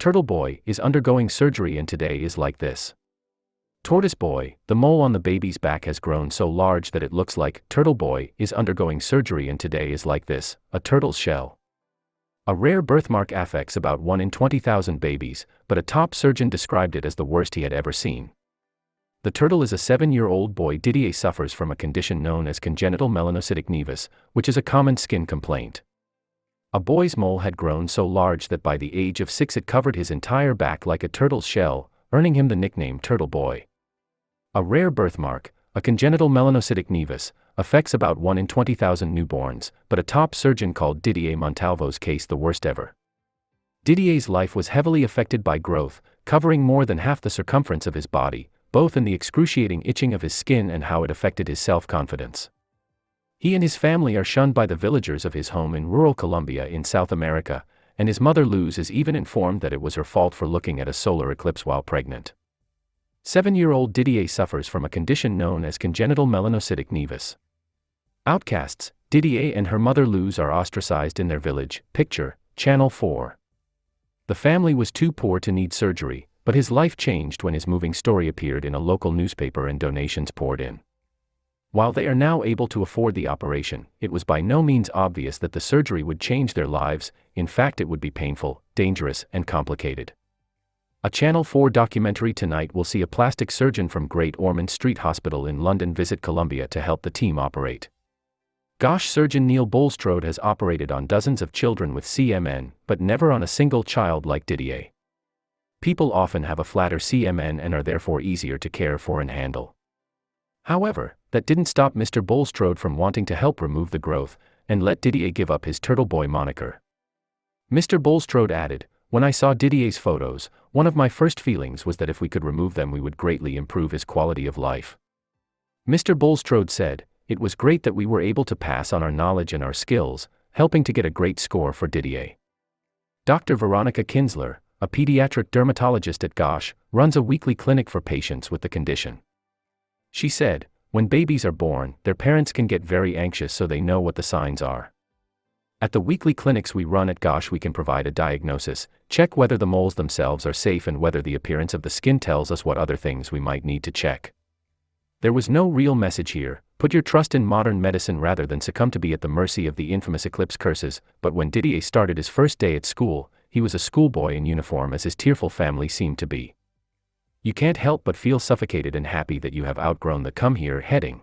Turtle boy is undergoing surgery and today is like this. Tortoise boy, the mole on the baby's back has grown so large that it looks like. Turtle boy is undergoing surgery and today is like this, a turtle's shell. A rare birthmark affects about 1 in 20,000 babies, but a top surgeon described it as the worst he had ever seen. The turtle is a 7-year-old boy. Didier suffers from a condition known as congenital melanocytic nevus, which is a common skin complaint. A boy's mole had grown so large that by the age of 6 it covered his entire back like a turtle's shell, earning him the nickname Turtle Boy. A rare birthmark, a congenital melanocytic nevus, affects about 1 in 20,000 newborns, but a top surgeon called Didier Montalvo's case the worst ever. Didier's life was heavily affected by growth, covering more than half the circumference of his body, both in the excruciating itching of his skin and how it affected his self-confidence. He and his family are shunned by the villagers of his home in rural Colombia in South America, and his mother Luz is even informed that it was her fault for looking at a solar eclipse while pregnant. 7-year-old Didier suffers from a condition known as congenital melanocytic nevus. Outcasts, Didier and her mother Luz are ostracized in their village. Picture, Channel 4. The family was too poor to need surgery, but his life changed when his moving story appeared in a local newspaper and donations poured in. While they are now able to afford the operation, it was by no means obvious that the surgery would change their lives. In fact, it would be painful, dangerous, and complicated. A Channel 4 documentary tonight will see a plastic surgeon from Great Ormond Street Hospital in London visit Colombia to help the team operate. Gosh surgeon Neil Bulstrode has operated on dozens of children with CMN, but never on a single child like Didier. People often have a flatter CMN and are therefore easier to care for and handle. However, that didn't stop Mr. Bulstrode from wanting to help remove the growth, and let Didier give up his Turtle Boy moniker. Mr. Bulstrode added, "When I saw Didier's photos, one of my first feelings was that if we could remove them we would greatly improve his quality of life." Mr. Bulstrode said, "It was great that we were able to pass on our knowledge and our skills, helping to get a great score for Didier." Dr. Veronica Kinsler, a pediatric dermatologist at Gosh, runs a weekly clinic for patients with the condition. She said, "When babies are born, their parents can get very anxious so they know what the signs are. At the weekly clinics we run at Gosh we can provide a diagnosis, check whether the moles themselves are safe and whether the appearance of the skin tells us what other things we might need to check. There was no real message here, put your trust in modern medicine rather than succumb to be at the mercy of the infamous eclipse curses," but when Didier started his first day at school, he was a schoolboy in uniform as his tearful family seemed to be. You can't help but feel suffocated and happy that you have outgrown the come here heading.